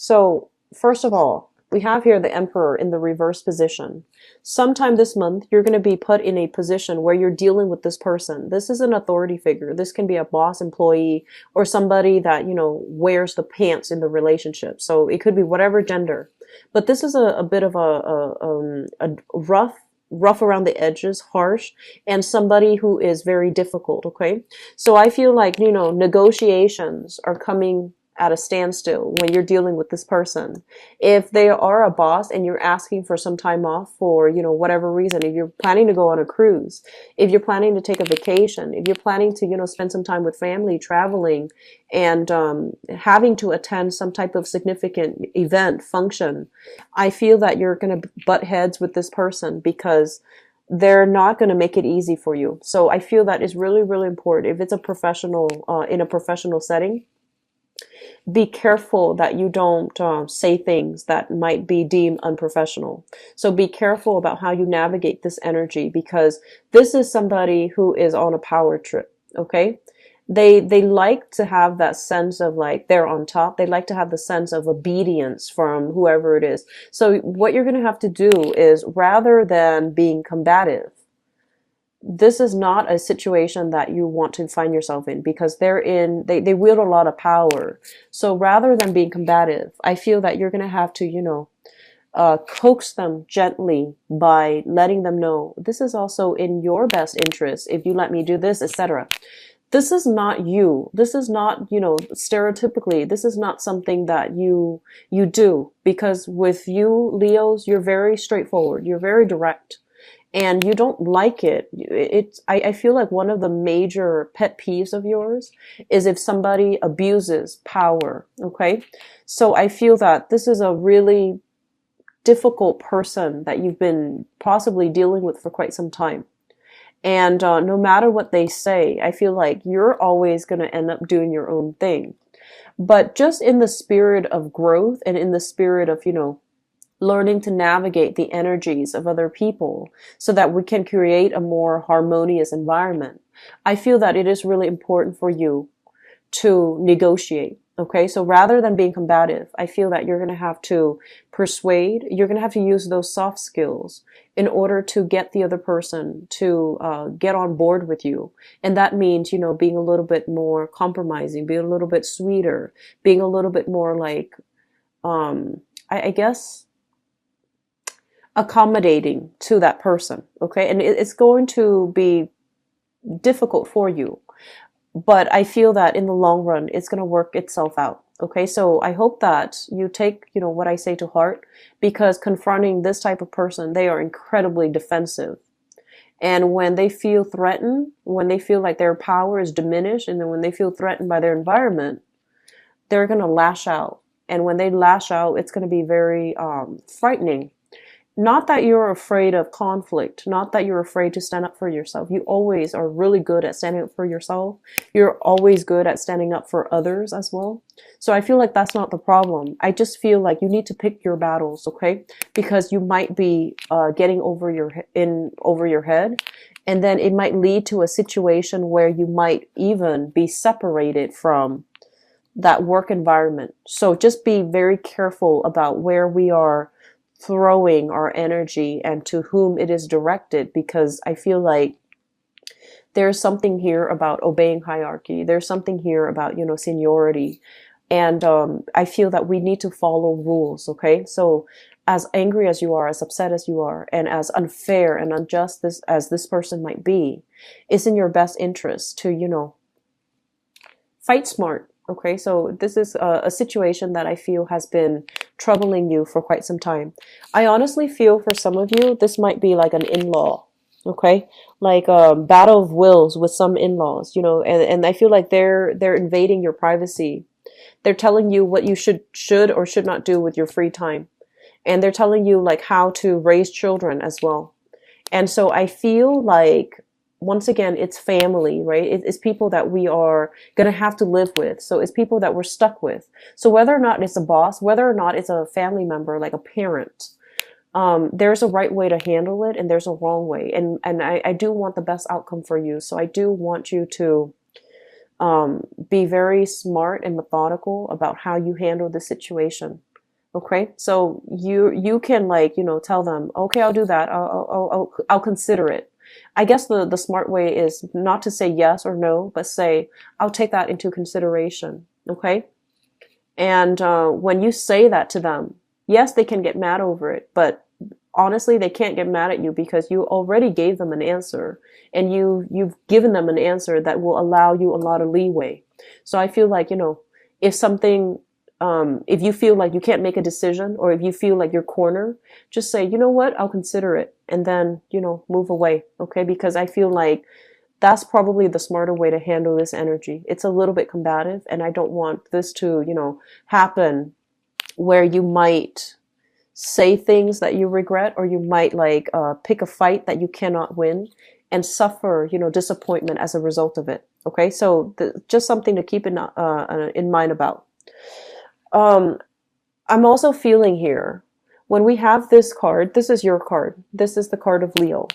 So, first of all, we have here the Emperor in the reverse position. Sometime this month, you're going to be put in a position where you're dealing with this person. This is an authority figure. This can be a boss, employee, or somebody that, wears the pants in the relationship. So it could be whatever gender. But this is a bit of a rough around the edges, harsh, and somebody who is very difficult, okay? So I feel like, negotiations are coming at a standstill when you're dealing with this person. If they are a boss and you're asking for some time off for, whatever reason, if you're planning to go on a cruise, if you're planning to take a vacation, if you're planning to, spend some time with family, traveling, and having to attend some type of significant event, function, I feel that you're going to butt heads with this person because they're not going to make it easy for you. So I feel that is really, really important. If it's a professional, in a professional setting, be careful that you don't say things that might be deemed unprofessional. So be careful about how you navigate this energy, because this is somebody who is on a power trip. Okay. They like to have that sense of like they're on top. They like to have the sense of obedience from whoever it is. So what you're going to have to do is, rather than being combative, this is not a situation that you want to find yourself in, because they wield a lot of power. So rather than being combative, I feel that you're going to have to, coax them gently by letting them know this is also in your best interest if you let me do this, etc. This is not you. This is not, stereotypically, this is not something that you do, because with you, Leos, you're very straightforward. You're very direct. And you don't like it. I feel like one of the major pet peeves of yours is if somebody abuses power. Okay. So I feel that this is a really difficult person that you've been possibly dealing with for quite some time. And no matter what they say, I feel like you're always going to end up doing your own thing. But just in the spirit of growth and in the spirit of, learning to navigate the energies of other people so that we can create a more harmonious environment, I feel that it is really important for you to negotiate. Okay, so rather than being combative, I feel that you're going to have to persuade, you're going to have to use those soft skills in order to get the other person to get on board with you. And that means, being a little bit more compromising, being a little bit sweeter, being a little bit more like, I guess, accommodating to that person. Okay. And it's going to be difficult for you, but I feel that in the long run, it's going to work itself out. Okay. So I hope that you take, what I say to heart, because confronting this type of person, they are incredibly defensive. And when they feel threatened, when they feel like their power is diminished, and then when they feel threatened by their environment, they're going to lash out. And when they lash out, it's going to be very frightening. Not that you're afraid of conflict, not that you're afraid to stand up for yourself. You always are really good at standing up for yourself. You're always good at standing up for others as well. So I feel like that's not the problem. I just feel like you need to pick your battles, okay? Because you might be getting over your head, and then it might lead to a situation where you might even be separated from that work environment. So just be very careful about where we are throwing our energy and to whom it is directed, because I feel like there's something here about obeying hierarchy. There's something here about, seniority. And I feel that we need to follow rules, okay? So as angry as you are, as upset as you are, and as unfair and unjust as this person might be, it's in your best interest to, fight smart. Okay, so this is a situation that I feel has been troubling you for quite some time. I honestly feel for some of you, this might be like an in-law, okay? Like a battle of wills with some in-laws, and I feel like they're invading your privacy. They're telling you what you should or should not do with your free time. And they're telling you like how to raise children as well. And so I feel like, once again, it's family, right? It's people that we are going to have to live with. So it's people that we're stuck with. So whether or not it's a boss, whether or not it's a family member, like a parent, there's a right way to handle it and there's a wrong way. And I do want the best outcome for you. So I do want you to be very smart and methodical about how you handle the situation. Okay, so you can, like, tell them, okay, I'll do that. I'll consider it. I guess the smart way is not to say yes or no, but say, I'll take that into consideration. Okay, and when you say that to them, yes, they can get mad over it, but honestly, they can't get mad at you because you already gave them an answer, and you've given them an answer that will allow you a lot of leeway. So I feel like, if something, if you feel like you can't make a decision, or if you feel like you're cornered, just say, you know what, I'll consider it, and then, move away. Okay, because I feel like that's probably the smarter way to handle this energy. It's a little bit combative, and I don't want this to, happen where you might say things that you regret, or you might, like, pick a fight that you cannot win and suffer, disappointment as a result of it. Okay, so just something to keep in mind about. Um, I'm also feeling here, when we have this card, this is your card. This is the card of Leo.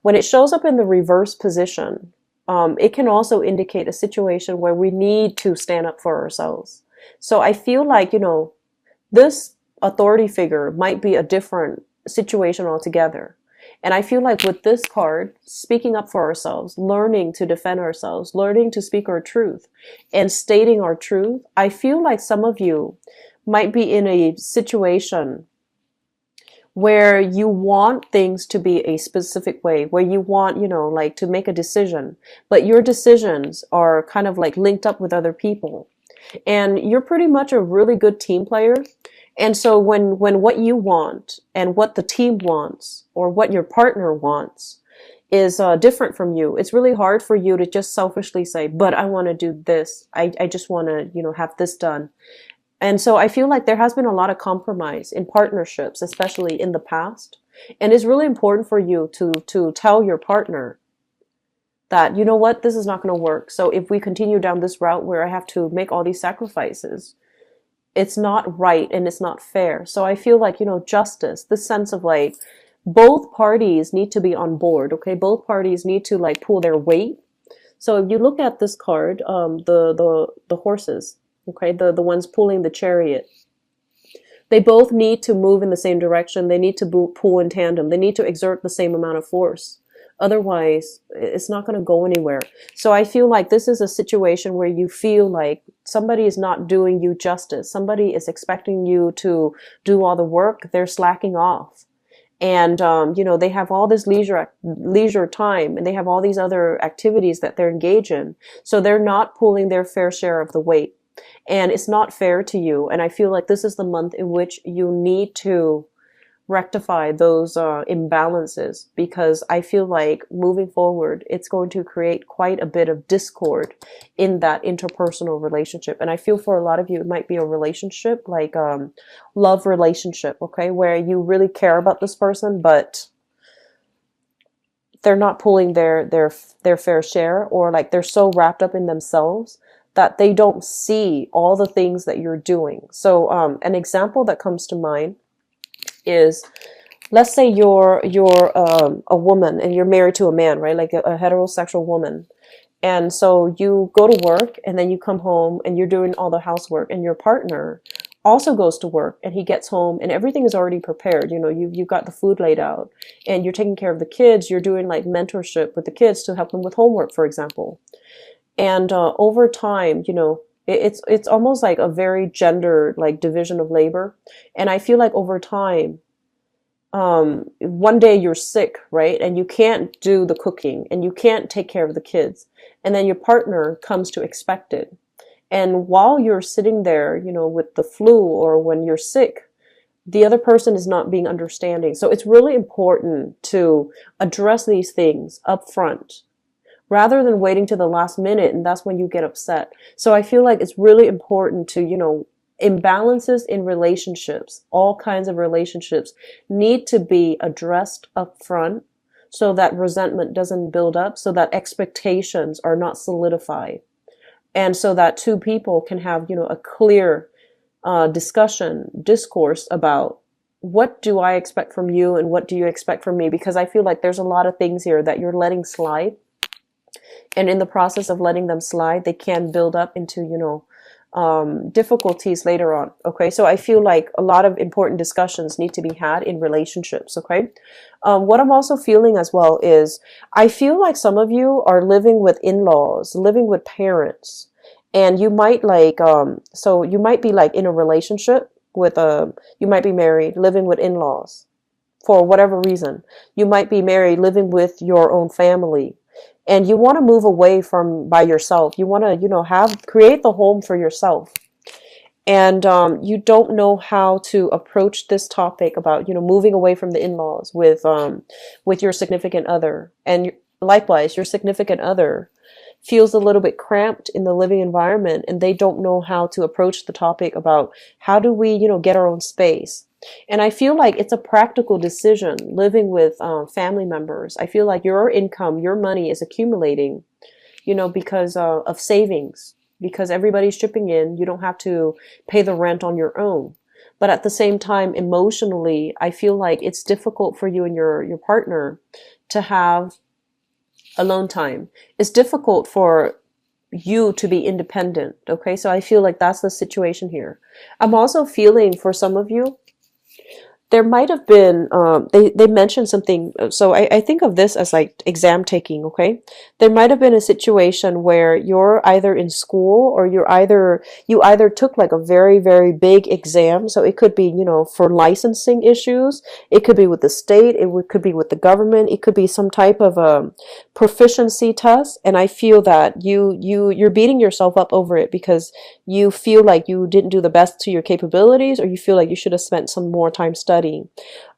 When it shows up in the reverse position, it can also indicate a situation where we need to stand up for ourselves. So I feel like, this authority figure might be a different situation altogether. And I feel like with this card, speaking up for ourselves, learning to defend ourselves, learning to speak our truth, and stating our truth, I feel like some of you might be in a situation where you want things to be a specific way, where you want, like, to make a decision, but your decisions are kind of like linked up with other people. And you're pretty much a really good team player. And so when what you want and what the team wants, or what your partner wants, is different from you, it's really hard for you to just selfishly say, but I want to do this. I just want to, have this done. And so I feel like there has been a lot of compromise in partnerships, especially in the past. And it's really important for you to tell your partner that, you know what, this is not going to work. So if we continue down this route where I have to make all these sacrifices, it's not right and it's not fair. So I feel like, justice, this sense of, like, both parties need to be on board. Okay, both parties need to, like, pull their weight. So if you look at this card, the horses, okay, the ones pulling the chariot, they both need to move in the same direction. They need to pull in tandem. They need to exert the same amount of force. Otherwise, it's not going to go anywhere. So I feel like this is a situation where you feel like somebody is not doing you justice. Somebody is expecting you to do all the work. They're slacking off. And, they have all this leisure time, and they have all these other activities that they're engaged in. So they're not pulling their fair share of the weight. And it's not fair to you. And I feel like this is the month in which you need to rectify those imbalances, because I feel like moving forward, it's going to create quite a bit of discord in that interpersonal relationship. And I feel for a lot of you, it might be a relationship, like love relationship, okay, where you really care about this person, but they're not pulling their fair share, or like they're so wrapped up in themselves that they don't see all the things that you're doing. So an example that comes to mind is, let's say you're a woman and you're married to a man, right? Like a heterosexual woman. And so you go to work, and then you come home and you're doing all the housework, and your partner also goes to work, and he gets home and everything is already prepared. You've got the food laid out, and you're taking care of the kids. You're doing, like, mentorship with the kids to help them with homework, for example. And over time, it's almost like a very gender, like, division of labor. And I feel like over time, one day you're sick, right? And you can't do the cooking, and you can't take care of the kids. And then your partner comes to expect it. And while you're sitting there, with the flu, or when you're sick, the other person is not being understanding. So it's really important to address these things up front, rather than waiting to the last minute, and that's when you get upset. So I feel like it's really important to, imbalances in relationships, all kinds of relationships, need to be addressed up front, so that resentment doesn't build up, so that expectations are not solidified, and so that two people can have, a clear discourse about, what do I expect from you and what do you expect from me? Because I feel like there's a lot of things here that you're letting slide. And in the process of letting them slide, they can build up into, difficulties later on. Okay, so I feel like a lot of important discussions need to be had in relationships. Okay, what I'm also feeling as well is I feel like some of you are living with in-laws, living with parents, and you might like so you might be like in a relationship with you might be married, living with in-laws for whatever reason. You might be married, living with your own family, and you want to move away from by yourself. You want to, have create the home for yourself, and you don't know how to approach this topic about, moving away from the in-laws with your significant other, and likewise, your significant other feels a little bit cramped in the living environment, and they don't know how to approach the topic about how do we, get our own space. And I feel like it's a practical decision living with family members. I feel like your income, your money is accumulating, because of savings, because everybody's chipping in. You don't have to pay the rent on your own. But at the same time, emotionally, I feel like it's difficult for you and your partner to have alone time. It's difficult for you to be independent. Okay, so I feel like that's the situation here. I'm also feeling for some of you, there might have been they mentioned something, so I think of this as like exam taking. Okay, there might have been a situation where you're either in school, or you either took like a very very big exam. So it could be, for licensing issues, it could be with the state, could be with the government, it could be some type of proficiency test. And I feel that you're beating yourself up over it because you feel like you didn't do the best to your capabilities, or you feel like you should have spent some more time studying.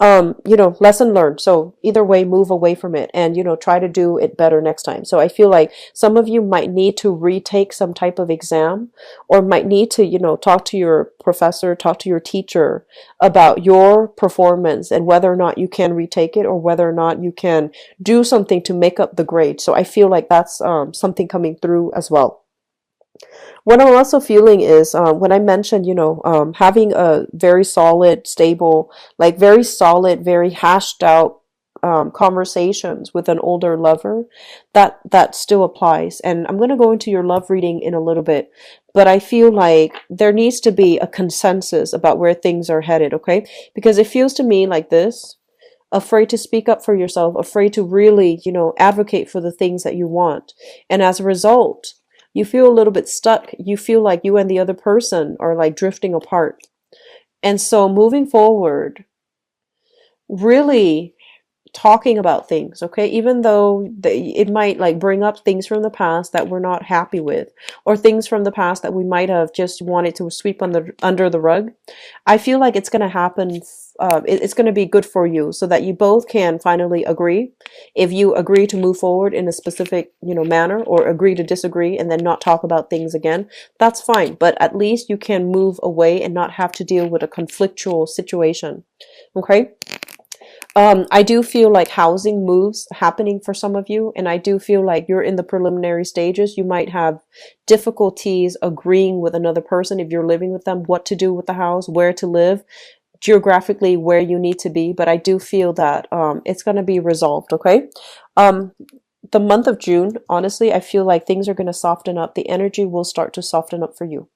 Lesson learned. So either way, move away from it and, try to do it better next time. So I feel like some of you might need to retake some type of exam, or might need to, talk to your professor, talk to your teacher about your performance and whether or not you can retake it, or whether or not you can do something to make up the grade. So I feel like that's something coming through as well. What I'm also feeling is when I mentioned, having a very solid, stable, like very solid, very hashed out conversations with an older lover, that still applies. And I'm going to go into your love reading in a little bit, but I feel like there needs to be a consensus about where things are headed, okay? Because it feels to me like this: afraid to speak up for yourself, afraid to really, advocate for the things that you want. And as a result, you feel a little bit stuck. You feel like you and the other person are like drifting apart. And so moving forward, really talking about things, okay? Even though it might like bring up things from the past that we're not happy with, or things from the past that we might have just wanted to sweep under the rug. I feel like it's going to happen. It's going to be good for you, so that you both can finally agree. If you agree to move forward in a specific, manner, or agree to disagree and then not talk about things again, that's fine. But at least you can move away and not have to deal with a conflictual situation. Okay? I do feel like housing moves happening for some of you, and I do feel like you're in the preliminary stages. You might have difficulties agreeing with another person if you're living with them, what to do with the house, where to live, geographically where you need to be. But I do feel that it's going to be resolved, okay? The month of June, honestly, I feel like things are going to soften up. The energy will start to soften up for you.